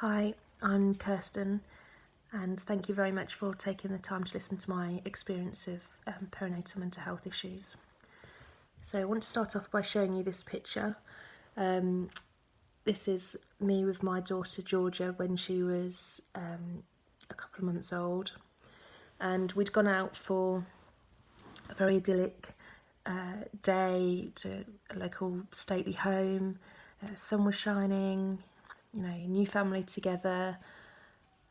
Hi, I'm Kirsten, and thank you very much for taking the time to listen to my experience of perinatal mental health issues. So I want to start off by showing you this picture. This is me with my daughter Georgia when she was a couple of months old, and we'd gone out for a very idyllic day to a local stately home. Sun was shining, new family together.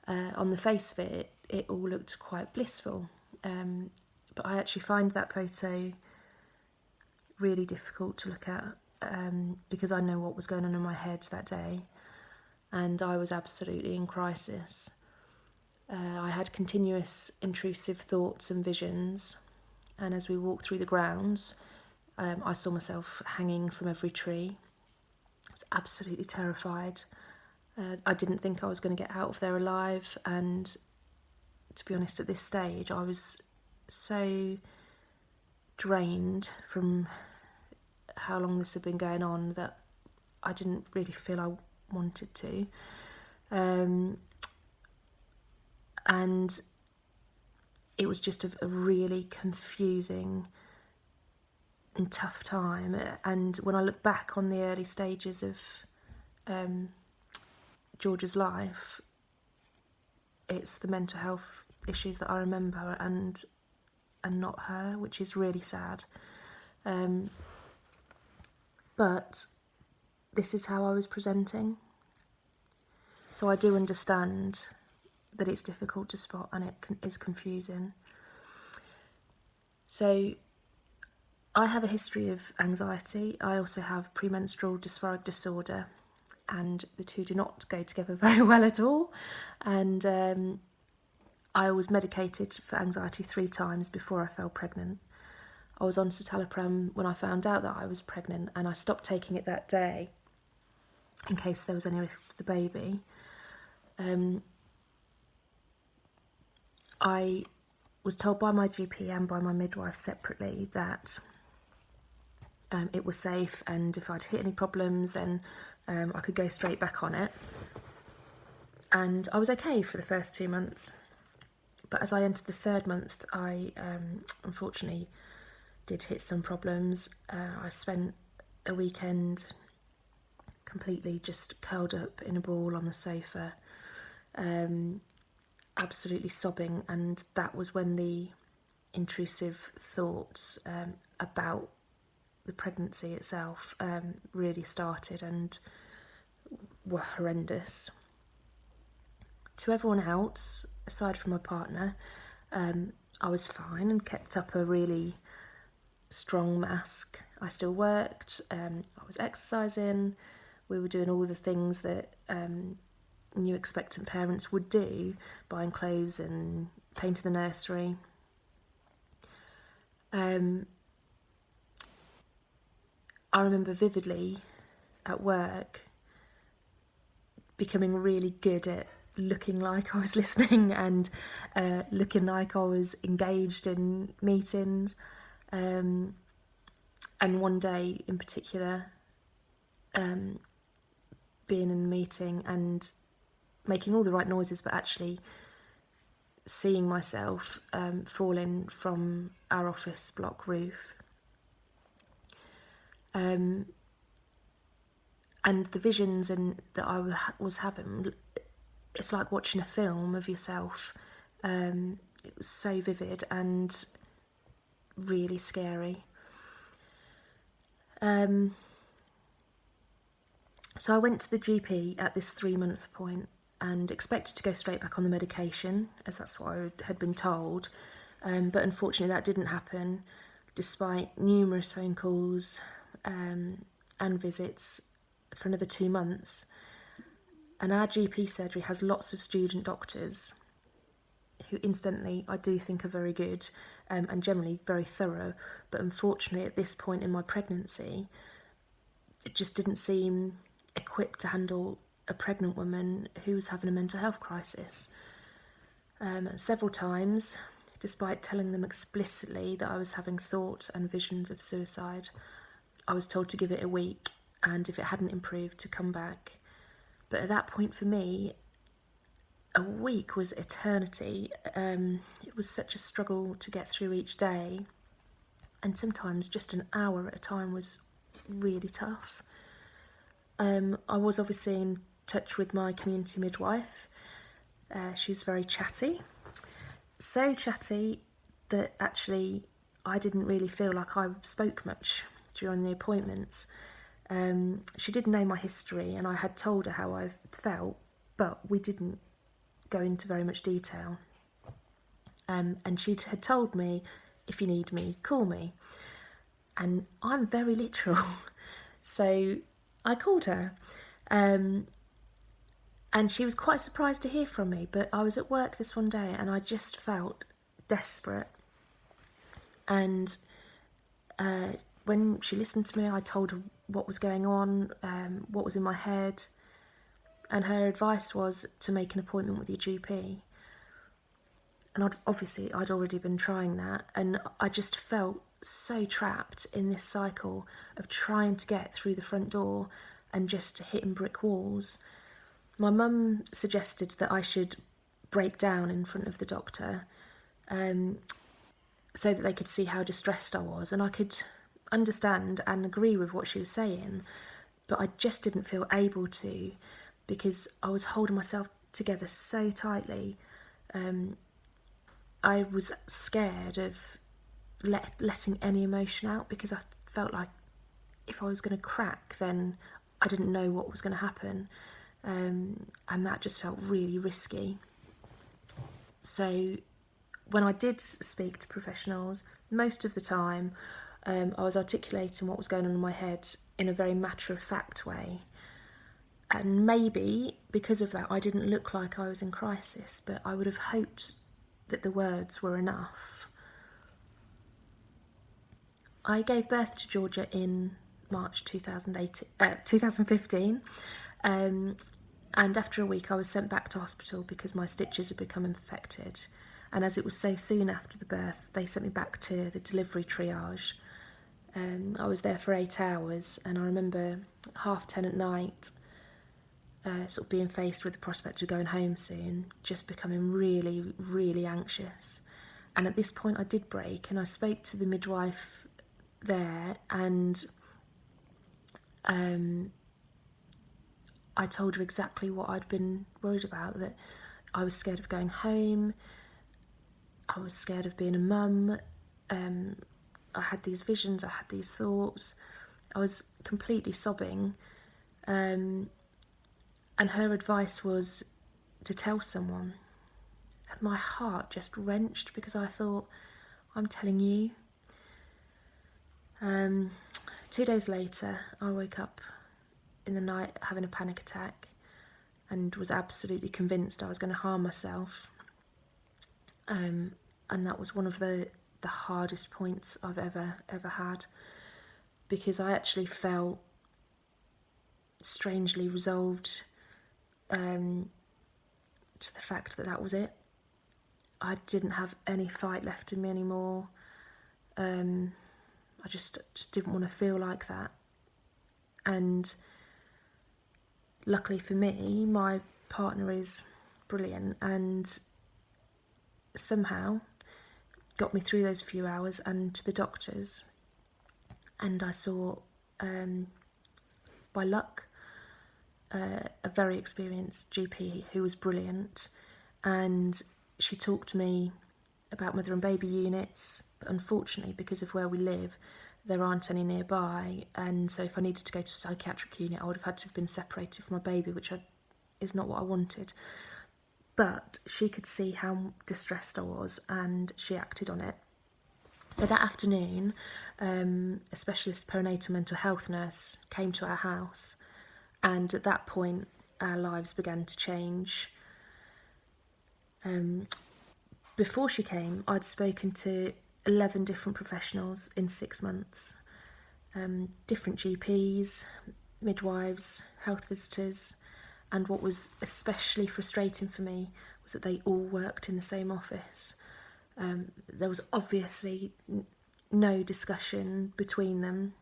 On the face of it, it all looked quite blissful. But I actually find that photo really difficult to look at because I know what was going on in my head that day, and I was absolutely in crisis. I had continuous intrusive thoughts and visions, and as we walked through the grounds, I saw myself hanging from every tree. I was absolutely terrified. I didn't think I was going to get out of there alive, and to be honest, at this stage I was so drained from how long this had been going on that I didn't really feel I wanted to. And it was just a really confusing and tough time. And when I look back on the early stages of Georgia's life, it's the mental health issues that I remember and not her, which is really sad. But this is how I was presenting. So I do understand that it's difficult to spot and it is confusing. So I have a history of anxiety. I also have premenstrual dysphoric disorder, and the two do not go together very well at all. And I was medicated for anxiety 3 times before I fell pregnant. I was on citalopram when I found out that I was pregnant, and I stopped taking it that day in case there was any risk to the baby. I was told by my GP and by my midwife separately that it was safe, and if I'd hit any problems then I could go straight back on it. And I was okay for the first 2 months. But as I entered the 3rd month, I unfortunately did hit some problems. I spent a weekend completely just curled up in a ball on the sofa, absolutely sobbing, and that was when the intrusive thoughts about the pregnancy itself really started and were horrendous. To everyone else, aside from my partner, I was fine and kept up a really strong mask. I still worked, I was exercising, we were doing all the things that new expectant parents would do, buying clothes and painting the nursery. I remember vividly at work becoming really good at looking like I was listening and looking like I was engaged in meetings. And one day in particular, being in a meeting and making all the right noises, but actually seeing myself falling from our office block roof. And the visions that I was having, it's like watching a film of yourself. It was so vivid and really scary. So I went to the GP at this 3-month point and expected to go straight back on the medication, as that's what I had been told. But unfortunately that didn't happen, despite numerous phone calls and visits for another 2 months. And our GP surgery has lots of student doctors who, incidentally, I do think are very good and generally very thorough. But unfortunately, at this point in my pregnancy, it just didn't seem equipped to handle a pregnant woman who was having a mental health crisis. Several times, despite telling them explicitly that I was having thoughts and visions of suicide, I was told to give it a week, and if it hadn't improved, to come back. But at that point for me, a week was eternity. It was such a struggle to get through each day, and sometimes just an hour at a time was really tough. I was obviously in touch with my community midwife. She's very chatty, so chatty that actually I didn't really feel like I spoke much during the appointments. She did know my history, and I had told her how I felt, but we didn't go into very much detail. And she had told me, if you need me, call me. And I'm very literal. So I called her. And she was quite surprised to hear from me, but I was at work this one day and I just felt desperate. And when she listened to me, I told her what was going on, what was in my head, and her advice was to make an appointment with your GP. And I'd already been trying that, and I just felt so trapped in this cycle of trying to get through the front door and just hitting brick walls. My mum suggested that I should break down in front of the doctor, so that they could see how distressed I was, and I could understand and agree with what she was saying, but I just didn't feel able to, because I was holding myself together so tightly. I was scared of letting any emotion out, because I felt like if I was going to crack, then I didn't know what was going to happen, and that just felt really risky. So when I did speak to professionals, most of the time I was articulating what was going on in my head in a very matter-of-fact way. And maybe because of that, I didn't look like I was in crisis, but I would have hoped that the words were enough. I gave birth to Georgia in March 2015, and after a week I was sent back to hospital because my stitches had become infected. And as it was so soon after the birth, they sent me back to the delivery triage. I was there for 8 hours, and I remember 10:30 at night, sort of being faced with the prospect of going home soon, just becoming really, really anxious. And at this point I did break, and I spoke to the midwife there, and I told her exactly what I'd been worried about, that I was scared of going home, I was scared of being a mum, I had these visions, I had these thoughts, I was completely sobbing, and her advice was to tell someone. And my heart just wrenched, because I thought, I'm telling you. 2 days later, I woke up in the night having a panic attack and was absolutely convinced I was going to harm myself. And that was one of the hardest points I've ever had, because I actually felt strangely resolved to the fact that was it. I didn't have any fight left in me anymore. I just didn't want to feel like that. And luckily for me, my partner is brilliant and somehow got me through those few hours and to the doctors. And I saw, by luck, a very experienced GP who was brilliant, and she talked to me about mother and baby units, but unfortunately, because of where we live, there aren't any nearby, and so if I needed to go to a psychiatric unit, I would have had to have been separated from my baby, which is not what I wanted. But she could see how distressed I was, and she acted on it. So that afternoon, a specialist perinatal mental health nurse came to our house, and at that point, our lives began to change. Before she came, I'd spoken to 11 different professionals in 6 months, different GPs, midwives, health visitors, and what was especially frustrating for me was that they all worked in the same office. There was obviously no discussion between them,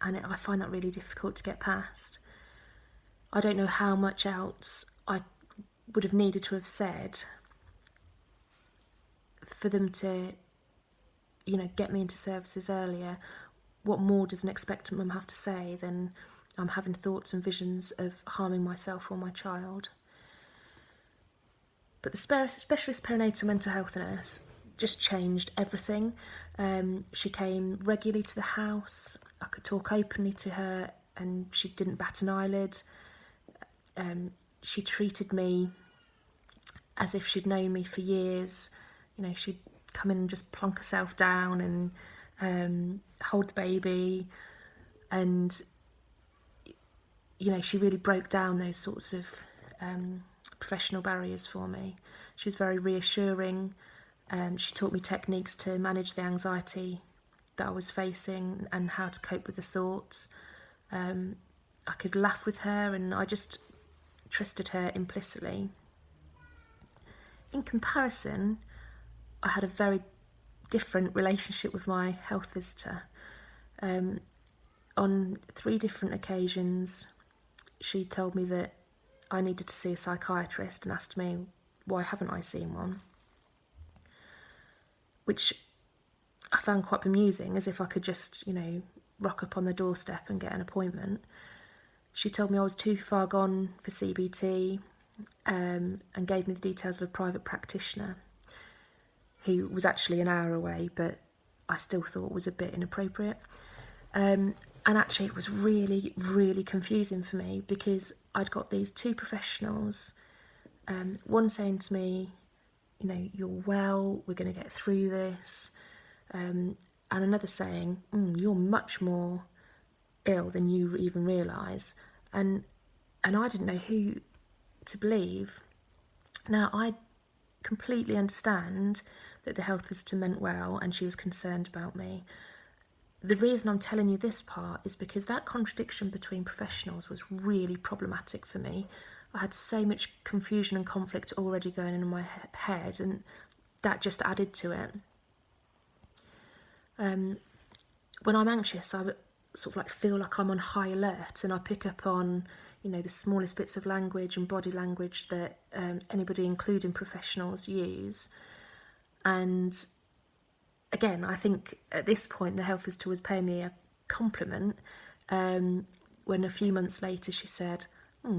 and I find that really difficult to get past. I don't know how much else I would have needed to have said for them to, get me into services earlier. What more does an expectant mum have to say than I'm having thoughts and visions of harming myself or my child? But the specialist perinatal mental health nurse just changed everything. She came regularly to the house. I could talk openly to her and she didn't bat an eyelid. She treated me as if she'd known me for years. She'd come in and just plonk herself down and hold the baby. And, she really broke down those sorts of professional barriers for me. She was very reassuring. She taught me techniques to manage the anxiety that I was facing and how to cope with the thoughts. I could laugh with her and I just trusted her implicitly. In comparison, I had a very different relationship with my health visitor. On 3 different occasions, she told me that I needed to see a psychiatrist and asked me, why haven't I seen one? Which I found quite bemusing, as if I could just, rock up on the doorstep and get an appointment. She told me I was too far gone for CBT and gave me the details of a private practitioner who was actually an hour away, but I still thought was a bit inappropriate. And actually it was really, really confusing for me because I'd got these 2 professionals, one saying to me, you're well, we're going to get through this, and another saying, you're much more ill than you even realise, and I didn't know who to believe. Now, I completely understand that the health visitor meant well and she was concerned about me. The reason I'm telling you this part is because that contradiction between professionals was really problematic for me. I had so much confusion and conflict already going on in my head, and that just added to it. When I'm anxious, I sort of feel like I'm on high alert, and I pick up on, the smallest bits of language and body language that anybody, including professionals, use. And again, I think at this point the health visitor was paying me a compliment when a few months later she said,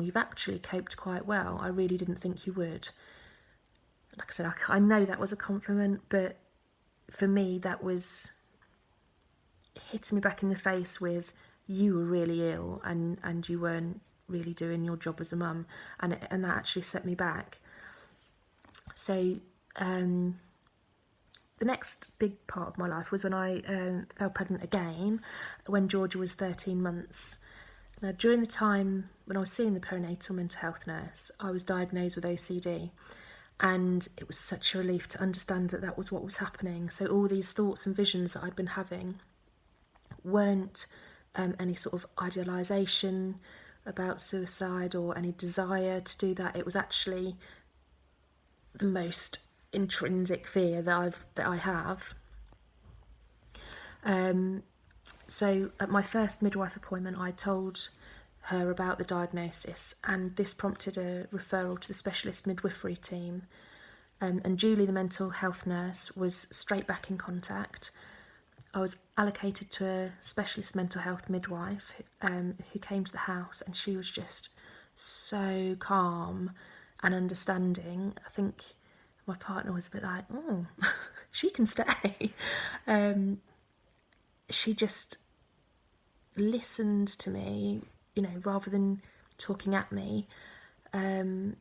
you've actually coped quite well. I really didn't think you would. Like I said, I know that was a compliment, but for me that was hitting me back in the face with, you were really ill and you weren't really doing your job as a mum, and that actually set me back. So the next big part of my life was when I fell pregnant again, when Georgia was 13 months. Now, during the time when I was seeing the perinatal mental health nurse, I was diagnosed with OCD, and it was such a relief to understand that that was what was happening. So all these thoughts and visions that I'd been having weren't any sort of idealisation about suicide or any desire to do that. It was actually the most intrinsic fear that I have. So at my first midwife appointment, I told her about the diagnosis, and this prompted a referral to the specialist midwifery team. And Julie, the mental health nurse, was straight back in contact. I was allocated to a specialist mental health midwife who came to the house, and she was just so calm and understanding. I think my partner was a bit like, oh, she can stay. She just listened to me, rather than talking at me. And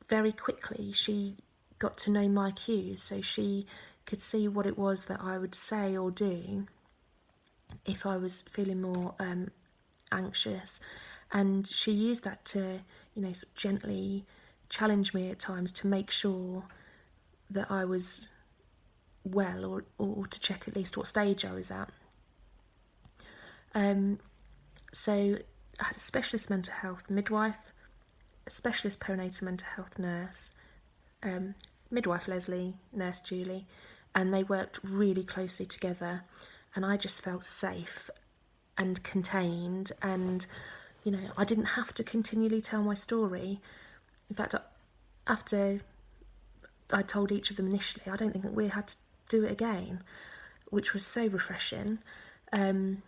very quickly she got to know my cues, so she could see what it was that I would say or do if I was feeling more anxious. And she used that to, sort of gently challenge me at times to make sure that I was well, or to check at least what stage I was at. So I had a specialist mental health midwife, a specialist perinatal mental health nurse, midwife Leslie, nurse Julie, and they worked really closely together. and I just felt safe and contained, and I didn't have to continually tell my story. In fact, after I told each of them initially, I don't think that we had to do it again, which was so refreshing. They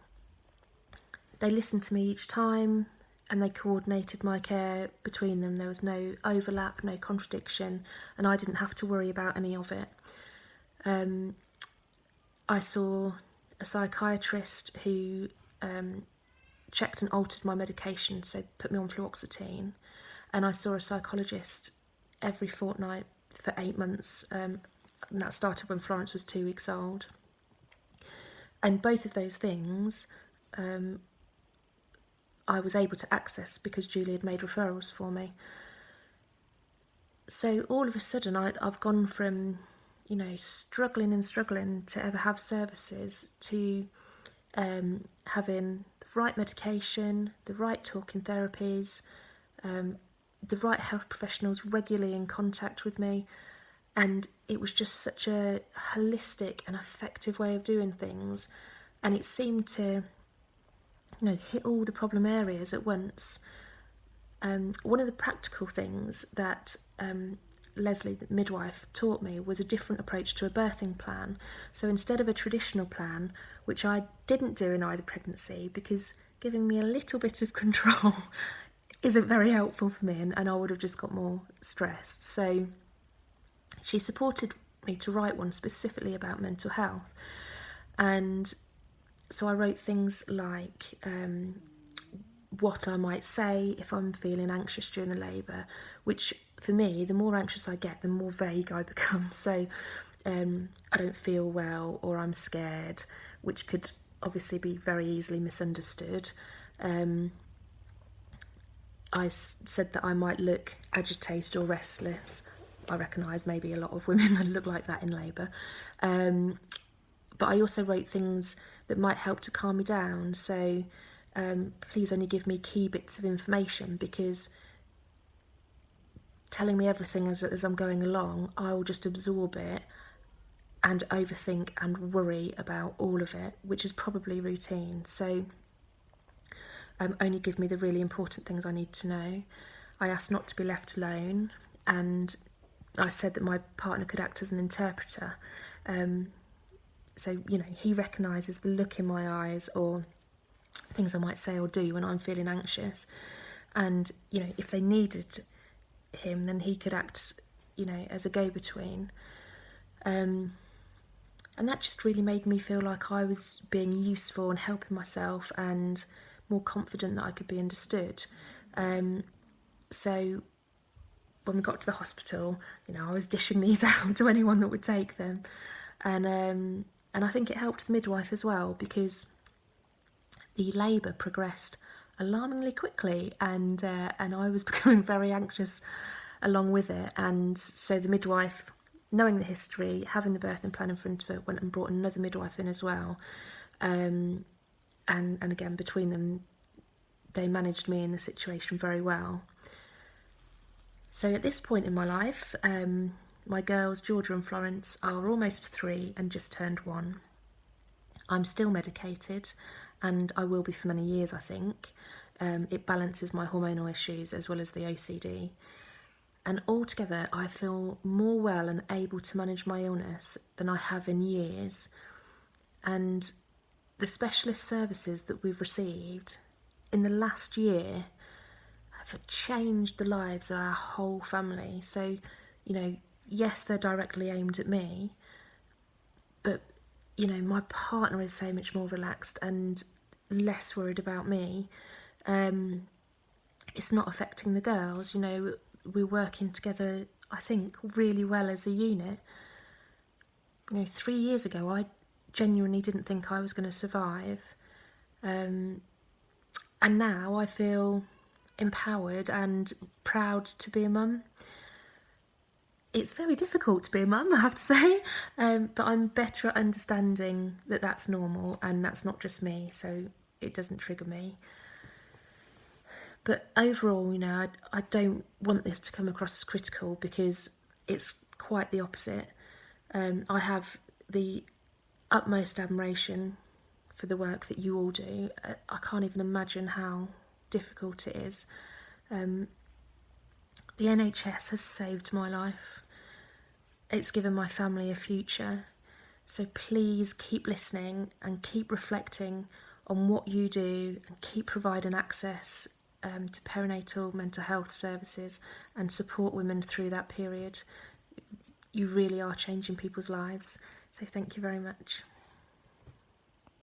listened to me each time, and they coordinated my care between them. There was no overlap, no contradiction, and I didn't have to worry about any of it. I saw a psychiatrist who checked and altered my medication, so put me on fluoxetine, and I saw a psychologist every fortnight for 8 months, and that started when Florence was 2 weeks old. And both of those things I was able to access because Julie had made referrals for me. So all of a sudden I've gone from struggling to ever have services to having the right medication, the right talking therapies, the right health professionals regularly in contact with me, and it was just such a holistic and effective way of doing things, and it seemed to hit all the problem areas at once. One of the practical things that Leslie, the midwife, taught me was a different approach to a birthing plan. So instead of a traditional plan, which I didn't do in either pregnancy because giving me a little bit of control isn't very helpful for me, and I would have just got more stressed. So she supported me to write one specifically about mental health. And so I wrote things like what I might say if I'm feeling anxious during the labour, which for me, the more anxious I get, the more vague I become. So I don't feel well, or I'm scared, which could obviously be very easily misunderstood. I said that I might look agitated or restless. I recognise maybe a lot of women look like that in labour. But I also wrote things that might help to calm me down. So please only give me key bits of information, because telling me everything as I'm going along, I will just absorb it and overthink and worry about all of it, which is probably routine. So only give me the really important things I need to know. I asked not to be left alone, and I said that my partner could act as an interpreter. So, he recognises the look in my eyes or things I might say or do when I'm feeling anxious. And, if they needed him, then he could act, as a go-between. And that just really made me feel like I was being useful and helping myself, and more confident that I could be understood. So when we got to the hospital, I was dishing these out to anyone that would take them. And I think it helped the midwife as well, because the labour progressed alarmingly quickly, and I was becoming very anxious along with it. And so the midwife, knowing the history, having the birthing plan in front of her, went and brought another midwife in as well. And again, between them, they managed me in the situation very well. So at this point in my life, my girls, Georgia and Florence, are almost 3 and just turned 1. I'm still medicated, and I will be for many years, I think. It balances my hormonal issues as well as the OCD. And altogether, I feel more well and able to manage my illness than I have in years. And the specialist services that we've received in the last year have changed the lives of our whole family. So, yes, they're directly aimed at me, but, my partner is so much more relaxed and less worried about me. It's not affecting the girls. We're working together, I think, really well as a unit. 3 years ago, I genuinely didn't think I was going to survive. And now I feel empowered and proud to be a mum. It's very difficult to be a mum, I have to say, but I'm better at understanding that that's normal and that's not just me, so it doesn't trigger me. But overall, I don't want this to come across as critical, because it's quite the opposite. I have the utmost admiration for the work that you all do. I can't even imagine how difficult it is. The NHS has saved my life. It's given my family a future. So please keep listening and keep reflecting on what you do, and keep providing access to perinatal mental health services and support women through that period. You really are changing people's lives. So thank you very much.